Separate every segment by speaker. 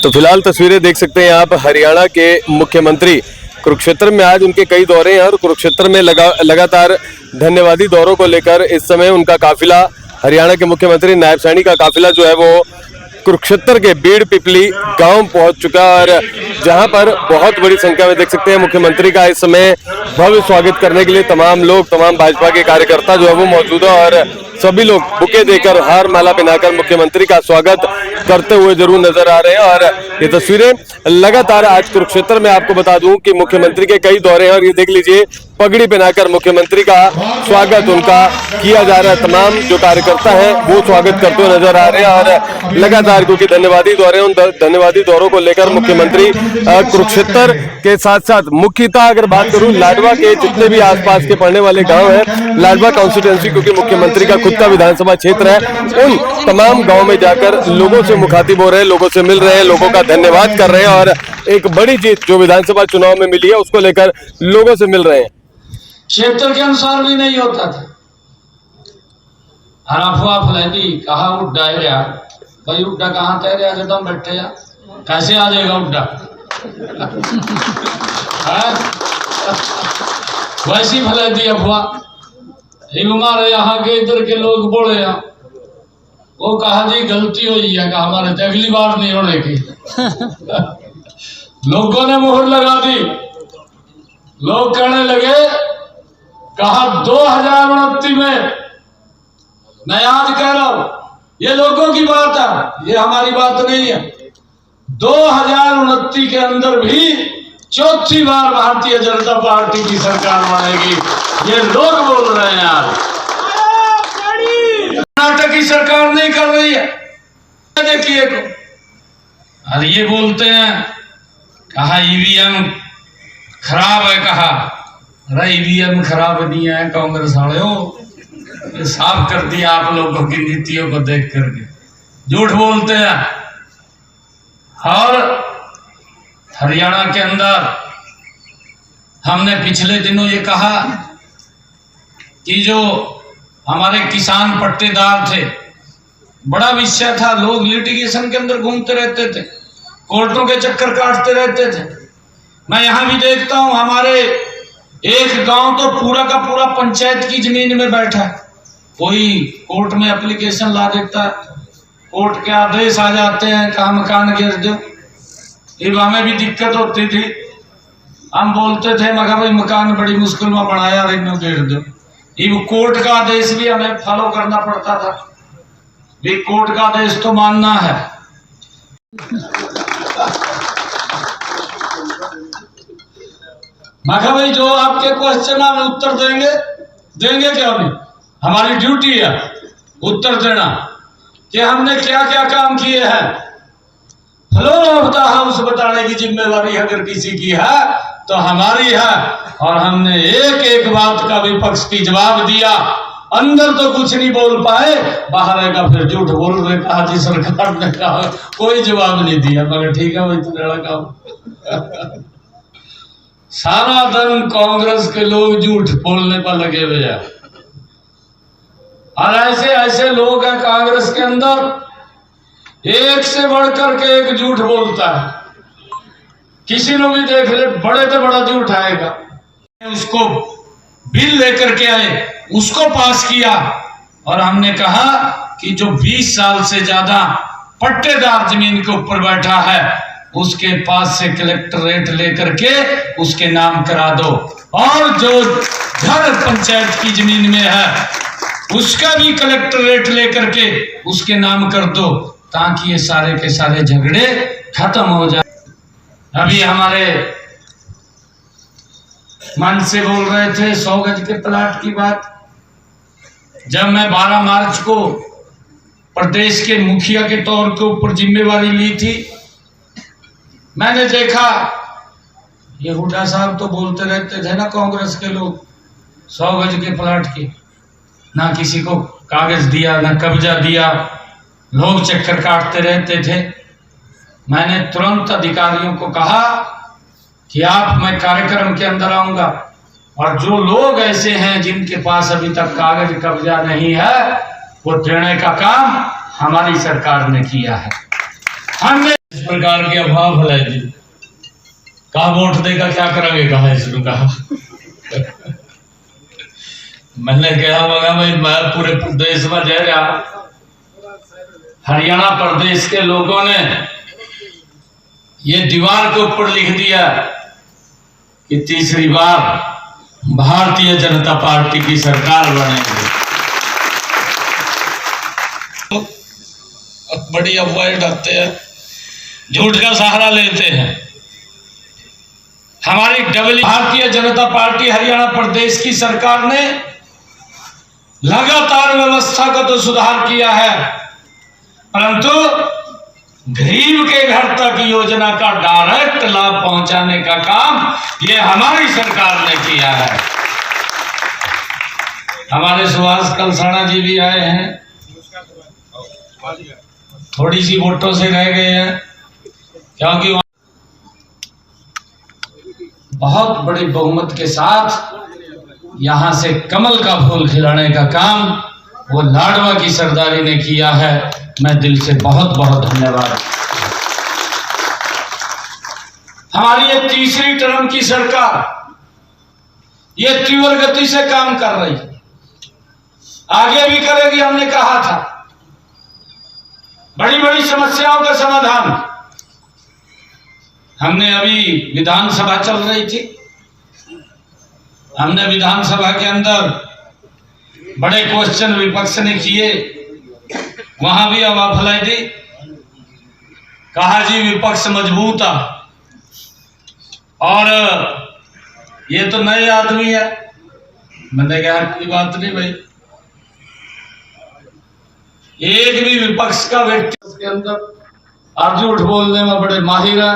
Speaker 1: तो फिलहाल तस्वीरें देख सकते हैं आप हरियाणा के मुख्यमंत्री कुरुक्षेत्र में आज उनके कई दौरे हैं और कुरुक्षेत्र में लगातार धन्यवादी दौरों को लेकर इस समय उनका काफिला हरियाणा के मुख्यमंत्री नायब सैनी का काफिला जो है वो कुरुक्षेत्र के बीड़ पिपली गांव पहुंच चुका और जहां पर बहुत बड़ी संख्या में देख सकते हैं मुख्यमंत्री का इस समय भव्य स्वागत करने के लिए तमाम लोग, तमाम भाजपा के कार्यकर्ता जो है वो मौजूद है और सभी लोग बुके देकर, हार माला पहनाकर मुख्यमंत्री का स्वागत करते हुए जरूर नजर आ रहे हैं। और ये तस्वीरें लगातार आज कुरुक्षेत्र में आपको बता दूं कि मुख्यमंत्री के कई दौरे हैं और ये देख लीजिए पगड़ी पहनाकर मुख्यमंत्री का स्वागत उनका किया जा रहा है। तमाम जो कार्यकर्ता हैं वो स्वागत करते हुए नजर आ रहे हैं और लगातार क्योंकि धन्यवादी दौरे, उन धन्यवादी दौरों को लेकर मुख्यमंत्री कुरुक्षेत्र के साथ साथ मुख्यतः अगर बात करूं लाडवा के जितने भी आसपास के पड़ने वाले गांव हैं, लाडवा कॉन्स्टिट्यूएंसी क्योंकि मुख्यमंत्री का खुद का विधानसभा क्षेत्र है, उन तमाम गांव में जाकर लोगों से मुखातिब हो रहे हैं, लोगों से मिल रहे हैं, लोगों का धन्यवाद कर रहे हैं और एक बड़ी जीत जो विधानसभा चुनाव में मिली है उसको लेकर लोगों से मिल रहे हैं।
Speaker 2: क्षेत्र के अनुसार भी नहीं होता था। अफवाह फैली, कहा उड्डा है यार, भाई उड्डा कहाँ तैरे आज दम बैठे यार, कैसे आ जाएगा उड्डा वैसी फैला दी अफवाह। हमारे यहाँ के इधर के लोग बोले हैं, वो कहा जी गलती हो गई है, कहा हमारे तो अगली बार नहीं होने की लोगों ने मोहर लगा दी। लोग कहने लगे, कहा 2029 में, मैं आज कह रहा हूं ये लोगों की बात है, ये हमारी बात नहीं है। 2029 के अंदर भी चौथी बार भारतीय जनता पार्टी की सरकार बनेगी, ये लोग बोल रहे हैं। आज कर्नाटक की सरकार नहीं कर रही है, देखिए को और ये बोलते हैं, कहा ईवीएम खराब है, कहा अरे ईवीएम खराब नहीं है, कांग्रेस वाले हो ये साफ कर दिया आप लोगों की नीतियों को देख करके, झूठ बोलते हैं। और हरियाणा के अंदर हमने पिछले दिनों ये कहा कि जो हमारे किसान पट्टेदार थे, बड़ा विषय था, लोग लिटिगेशन के अंदर घूमते रहते थे, कोर्टों के चक्कर काटते रहते थे। मैं यहां भी देखता हूं हमारे एक गांव तो पूरा का पूरा पंचायत की जमीन में बैठा है, कोई कोर्ट में एप्लीकेशन ला देता है, कोर्ट के आदेश आ जाते हैं कि मकान गिर दो। हमें भी दिक्कत होती थी, हम बोलते थे मगर भाई मकान बड़ी मुश्किल में बनाया, इन्हों गिर दो। कोर्ट का आदेश भी हमें फॉलो करना पड़ता था, भी कोर्ट का आदेश तो मानना है। मगर भाई जो आपके क्वेश्चन में उत्तर देंगे क्यों नहीं, हमारी ड्यूटी है उत्तर देना कि हमने क्या क्या काम किए हैं। फ्लोर ऑफ द हाउस बताने की जिम्मेवारी अगर किसी की है तो हमारी है, और हमने एक एक बात का विपक्ष की जवाब दिया। अंदर तो कुछ नहीं बोल पाए, बाहर का फिर झूठ बोल रहे, कहा जी सरकार ने कहा, कोई जवाब नहीं दिया। मगर ठीक है भाई तुम्हारा काम सारा दिन कांग्रेस के लोग झूठ बोलने पर लगे हुए हैं, और ऐसे ऐसे लोग हैं कांग्रेस के अंदर, एक से बढ़कर के एक झूठ बोलता है। किसी ने भी देख ले, बड़े से बड़ा झूठ आएगा। उसको बिल लेकर के आए, उसको पास किया, और हमने कहा कि जो 20 साल से ज्यादा पट्टेदार जमीन के ऊपर बैठा है उसके पास से कलेक्टरेट लेकर के उसके नाम करा दो, और जो घर पंचायत की जमीन में है उसका भी कलेक्टरेट लेकर के उसके नाम कर दो, ताकि ये सारे के सारे झगड़े खत्म हो जाए। अभी हमारे मन से बोल रहे थे 100 गज के प्लाट की बात। जब मैं 12 मार्च को प्रदेश के मुखिया के तौर के ऊपर जिम्मेवारी ली थी, मैंने देखा ये हुड्डा साहब तो बोलते रहते थे ना कांग्रेस के लोग 100 गज के प्लाट की, ना किसी को कागज दिया ना कब्जा दिया, लोग चक्कर काटते रहते थे। मैंने तुरंत अधिकारियों को कहा कि मैं कार्यक्रम के अंदर आऊंगा, और जो लोग ऐसे हैं जिनके पास अभी तक कागज कब्जा नहीं है वो देने का काम हमारी सरकार ने किया है। हमने इस प्रकार की अफवाह फैलाई दी। कहा वोट देगा क्या करेंगे, कहा इसने कहा। मैंने कहा मगा भाई मैं पूरे प्रदेश में जा रहा, हरियाणा प्रदेश के लोगों ने ये दीवार के ऊपर लिख दिया कि तीसरी बार भारतीय जनता पार्टी की सरकार बनेगी। बड़ी अफवाहें डालते हैं, झूठ का सहारा लेते हैं। हमारी भारतीय जनता पार्टी हरियाणा प्रदेश की सरकार ने लगातार व्यवस्था का तो सुधार किया है, परंतु गरीब के घर तक योजना का डायरेक्ट लाभ पहुंचाने का काम ये हमारी सरकार ने किया है। हमारे सुभाष कलसाना जी भी आए हैं, थोड़ी सी वोटों से रह गए हैं, क्योंकि बहुत बड़ी बहुमत के साथ यहां से कमल का फूल खिलाने का काम वो लाडवा की सरदारी ने किया है। मैं दिल से बहुत बहुत धन्यवाद। हमारी ये तीसरी टर्म की सरकार ये तीव्र गति से काम कर रही है, आगे भी करेगी। हमने कहा था बड़ी बड़ी समस्याओं का समाधान। हमने अभी विधानसभा चल रही थी, हमने विधानसभा के अंदर बड़े क्वेश्चन विपक्ष ने किए, वहां भी हवा फैलाई दी। कहा जी विपक्ष मजबूत है और ये तो नए आदमी है। मैंने कहा कोई बात नहीं भाई, एक भी विपक्ष का व्यक्ति उसके अंदर आप झूठ बोलने में बड़े माहिर है,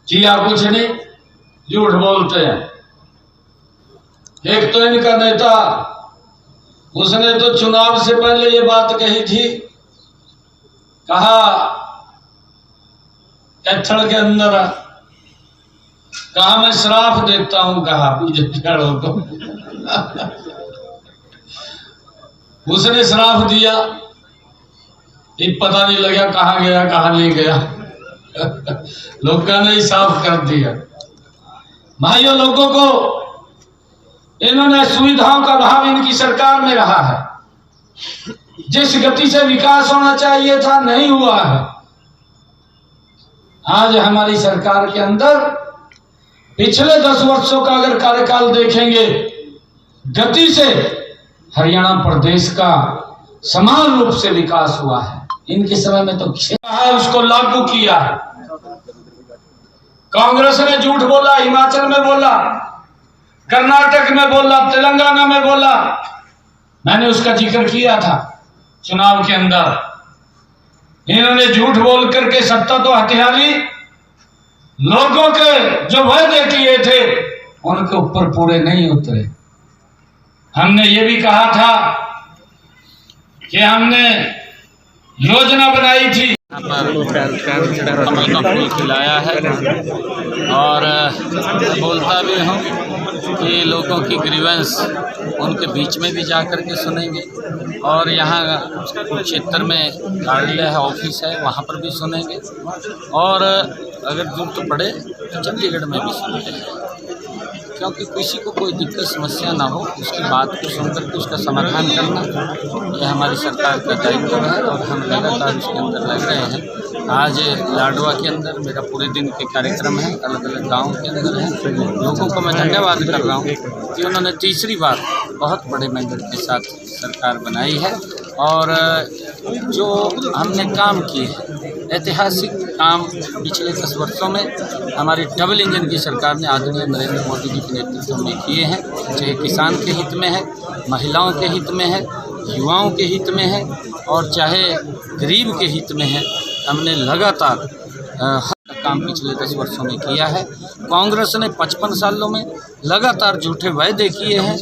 Speaker 2: किया कुछ नहीं, झूठ बोलते हैं। एक तो इनका नेता, उसने तो चुनाव से पहले ये बात कही थी, कहा कैथल के अंदर कहा मैं श्राप देता हूं, कहा बीजेपी को। उसने श्राप दिया, ये पता नहीं लगा कहाँ गया कहाँ नहीं गया। लोगों ने ही साफ कर दिया। भाइयों, लोगों को इन्होंने सुविधाओं का अभाव इनकी सरकार में रहा है। जिस गति से विकास होना चाहिए था नहीं हुआ है। आज हमारी सरकार के अंदर पिछले 10 वर्षों का अगर कार्यकाल देखेंगे, गति से हरियाणा प्रदेश का समान रूप से विकास हुआ है। इनके समय में तो उसको लागू किया है। कांग्रेस ने झूठ बोला, हिमाचल में बोला, कर्नाटक में बोला, तेलंगाना में बोला। मैंने उसका जिक्र किया था चुनाव के अंदर। इन्होंने झूठ बोल करके सत्ता तो हथिया ली, लोगों के जो वादे किए थे उनके ऊपर पूरे नहीं उतरे। हमने ये भी कहा था कि हमने योजना बनाई थी, कमल का फूल खिलाया है और बोलता भी हूँ कि लोगों की ग्रीवेंस उनके बीच में भी जा कर के सुनेंगे और यहाँ क्षेत्र में कार्यालय है, ऑफिस है, वहाँ पर भी सुनेंगे और अगर जरूरत पड़े तो चंडीगढ़ में भी सुनते हैं, क्योंकि किसी को कोई दिक्कत समस्या ना हो उसकी बात को सुनकर के उसका समाधान करना यह हमारी सरकार का दायित्व है और हम लगातार उसके अंदर लग रहे हैं। आज लाडवा के अंदर मेरा पूरे दिन के कार्यक्रम है, अलग अलग गाँव के अंदर है। लोगों को मैं धन्यवाद कर रहा हूँ कि उन्होंने तीसरी बार बहुत बड़े मेंबर के साथ सरकार बनाई है और जो हमने काम किए हैं ऐतिहासिक काम पिछले 10 वर्षों में हमारी डबल इंजन की सरकार ने आदरणीय नरेंद्र मोदी जी के नेतृत्व में किए हैं। चाहे किसान के हित में है, महिलाओं के हित में है, युवाओं के हित में है और चाहे गरीब के हित में है। हमने लगातार हर काम पिछले 10 वर्षों में किया है। कांग्रेस ने 55 सालों में लगातार झूठे वायदे किए हैं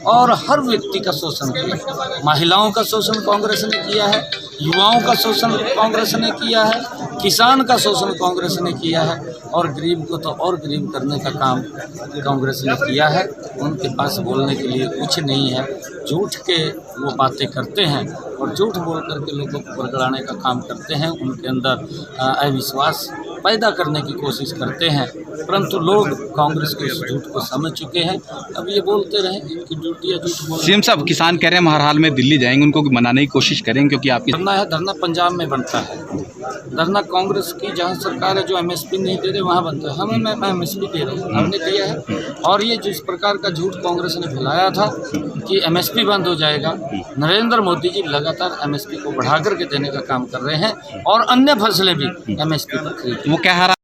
Speaker 2: और हर व्यक्ति का शोषण किया। महिलाओं का शोषण कांग्रेस ने किया है,
Speaker 3: युवाओं का शोषण कांग्रेस ने किया है, किसान का शोषण कांग्रेस ने किया है और गरीब को तो और गरीब करने का काम कांग्रेस ने किया है। उनके पास बोलने के लिए कुछ नहीं है, झूठ के वो बातें करते हैं और झूठ बोल करके लोगों को बरगड़ाने का काम करते हैं, उनके अंदर अविश्वास पैदा करने की कोशिश करते हैं। परंतु लोग कांग्रेस के इस झूठ को समझ चुके हैं। अब ये बोलते रहें कि झूठ या झूठ बोल।
Speaker 4: सीएम साहब किसान कह रहे हैं हम हर हाल में दिल्ली जाएंगे, उनको मनाने की कोशिश करेंगे क्योंकि आपकी
Speaker 3: धरना है, धरना पंजाब में बनता है, धरना कांग्रेस की जहाँ सरकार है जो एमएसपी नहीं दे रहे वहाँ बनता है। हमें एमएसपी दे रहे हैं, हमने दिया है। और ये जिस प्रकार का झूठ कांग्रेस ने फैलाया था कि एमएसपी बंद हो जाएगा, नरेंद्र मोदी जी लगातार एमएसपी को बढ़ा करके देने का काम कर रहे हैं और अन्य फसलें भी एमएसपी पर खरीद।
Speaker 4: वो कह रहा